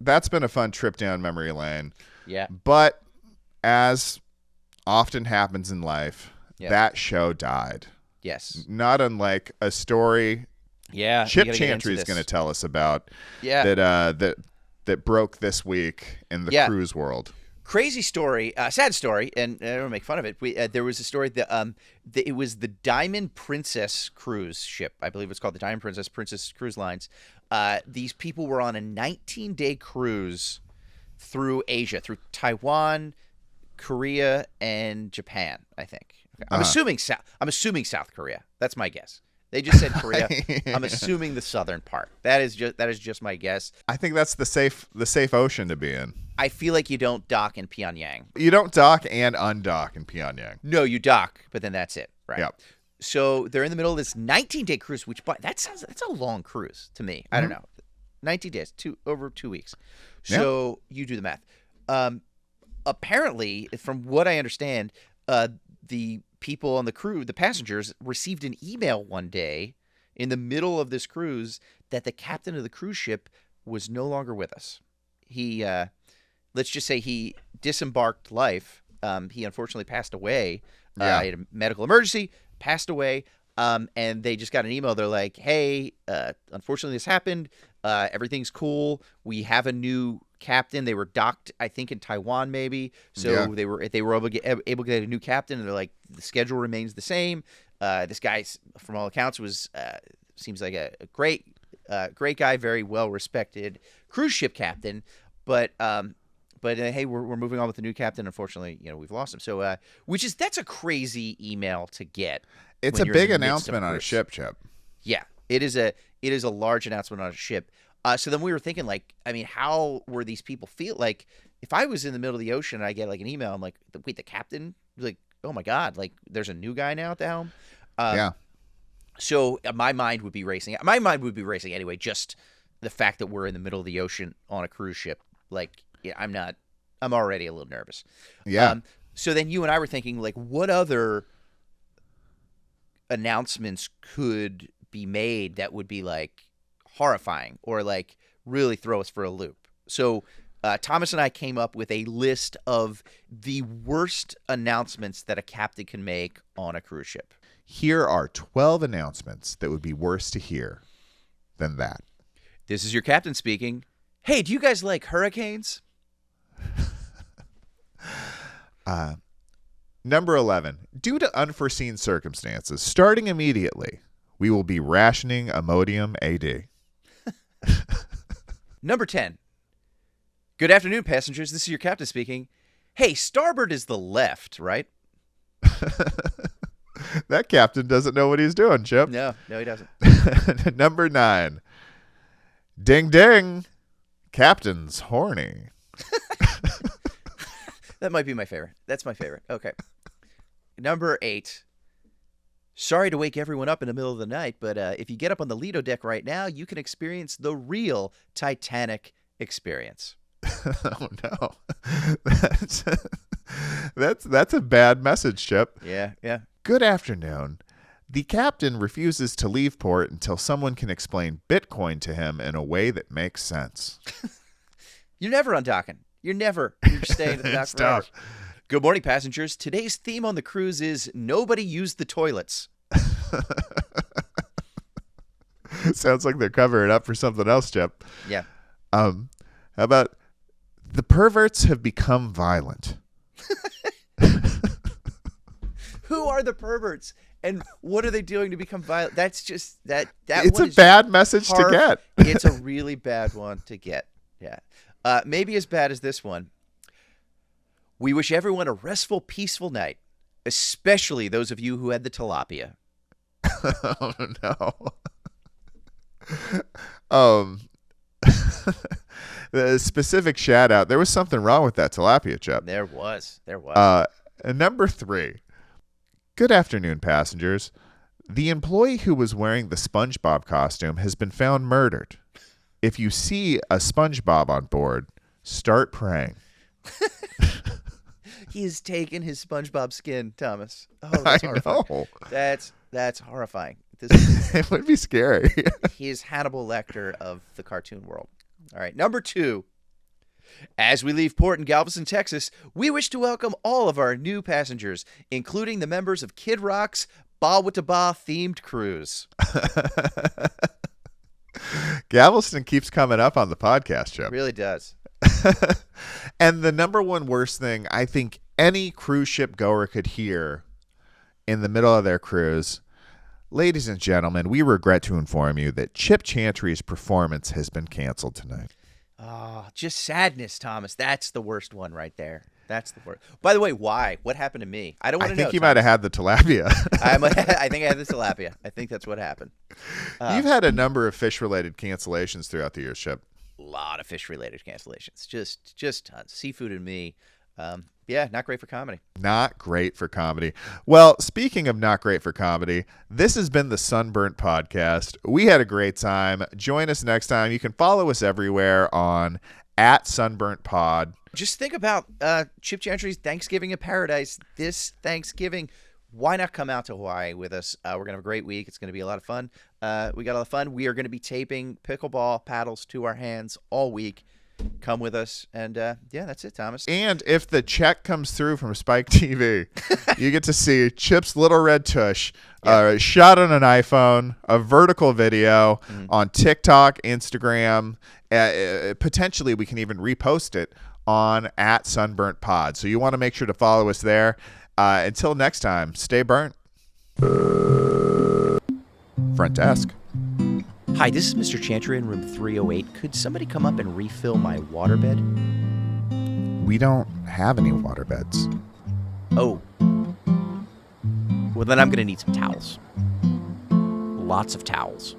That's been a fun trip down memory lane. Yeah. But as often happens in life, that show died. Yes. Not unlike a story Chip Chantry is going to tell us about that broke this week in the cruise world. Crazy story, sad story, and I don't want to make fun of it. There was a story that it was the Diamond Princess cruise ship. I believe it's called the Diamond Princess Cruise Lines. These people were on a 19-day cruise through Asia, through Taiwan, Korea, and Japan, I think. Okay. I'm assuming South Korea. That's my guess. They just said Korea. I'm assuming the southern part. That is just my guess. I think that's the safe ocean to be in. I feel like you don't dock in Pyongyang. You don't dock and undock in Pyongyang. No, you dock, but then that's it, right? Yeah. So they're in the middle of this 19-day cruise, that's a long cruise to me. I don't know. 19 days, over 2 weeks. So you do the math. Apparently, from what I understand, the people on the crew, the passengers, received an email one day in the middle of this cruise that the captain of the cruise ship was no longer with us. He, let's just say he disembarked life. He unfortunately passed away. He had a medical emergency, passed away. And they just got an email. They're like, hey, unfortunately this happened. Everything's cool. We have a new captain. They were docked, I think, in Taiwan maybe. So they were able to get a new captain, and they're like, the schedule remains the same. This guy, from all accounts, seems like a great guy, very well respected cruise ship captain. But hey, we're moving on with the new captain. Unfortunately, we've lost him. So that's a crazy email to get. It's a big announcement on a ship, Chip. Yeah, it is a large announcement on a ship. So then we were thinking, like, I mean, how were these people feel? Like, if I was in the middle of the ocean and I get like an email, I'm like, wait, the captain? Like, oh my God, like there's a new guy now at the helm. So my mind would be racing. My mind would be racing anyway, just the fact that we're in the middle of the ocean on a cruise ship, like, yeah, I'm already a little nervous. Yeah. So then you and I were thinking, like, what other announcements could be made that would be, like, horrifying or, like, really throw us for a loop? So Thomas and I came up with a list of the worst announcements that a captain can make on a cruise ship. Here are 12 announcements that would be worse to hear than that. This is your captain speaking. Hey, do you guys like hurricanes? Number 11. Due to unforeseen circumstances, starting immediately, we will be rationing Imodium AD. Number 10. Good afternoon, passengers. This is your captain speaking. Hey, starboard is the left, right? That captain doesn't know what he's doing, Chip. No, he doesn't. Number 9. Ding, ding. Captain's horny. That might be my favorite. That's my favorite. Okay. Number 8. Sorry to wake everyone up in the middle of the night, but if you get up on the Lido deck right now, you can experience the real Titanic experience. Oh, no. That's a bad message, Chip. Yeah. Good afternoon. The captain refuses to leave port until someone can explain Bitcoin to him in a way that makes sense. You're never undocking. You're staying at the dock forever. Tough. Good morning, passengers. Today's theme on the cruise is nobody used the toilets. Sounds like they're covering up for something else, Chip. Yeah. How about the perverts have become violent? Who are the perverts? And what are they doing to become violent? That's just that It's one a bad message to get. It's a really bad one to get. Yeah. Maybe as bad as this one. We wish everyone a restful, peaceful night, especially those of you who had the tilapia. Oh, no. The specific shout out. There was something wrong with that tilapia, Chip. There was. Number 3. Good afternoon, passengers. The employee who was wearing the SpongeBob costume has been found murdered. If you see a SpongeBob on board, start praying. He has taken his SpongeBob skin, Thomas. Oh, that's horrifying. Know. That's horrifying. It would be scary. He is Hannibal Lecter of the cartoon world. All right, number 2. As we leave port in Galveston, Texas, we wish to welcome all of our new passengers, including the members of Kid Rock's Ba Wita Ba themed cruise. Galveston keeps coming up on the podcast, Chip. It really does. And the number one worst thing I think any cruise ship goer could hear in the middle of their cruise, ladies and gentlemen, we regret to inform you that Chip Chantry's performance has been canceled tonight. Oh, just sadness, Thomas. That's the worst one right there. That's the worst. By the way, why? What happened to me? I don't want to know. I think you might have had the tilapia. I think I had the tilapia. I think that's what happened. You've had a number of fish-related cancellations throughout the year, Chip. A lot of fish-related cancellations. Just tons. Seafood and me. Yeah, not great for comedy. Not great for comedy. Well, speaking of not great for comedy, this has been the Sunburnt podcast. We had a great time. Join us next time. You can follow us everywhere on @SunburntPod. Just think about Chip Chantry's Thanksgiving in Paradise this Thanksgiving. Why not come out to Hawaii with us? We're going to have a great week. It's going to be a lot of fun. We got a lot of fun. We are going to be taping pickleball paddles to our hands all week. Come with us. And yeah, that's it, Thomas. And if the check comes through from Spike TV, you get to see Chip's little red tush shot on an iPhone, a vertical video on TikTok, Instagram. Potentially, we can even repost it on @SunburntPod. So you want to make sure to follow us there. Until next time, stay burnt. Front desk. Hi, this is Mr. Chantry in room 308. Could somebody come up and refill my waterbed? We don't have any waterbeds. Oh. Well, then I'm going to need some towels. Lots of towels.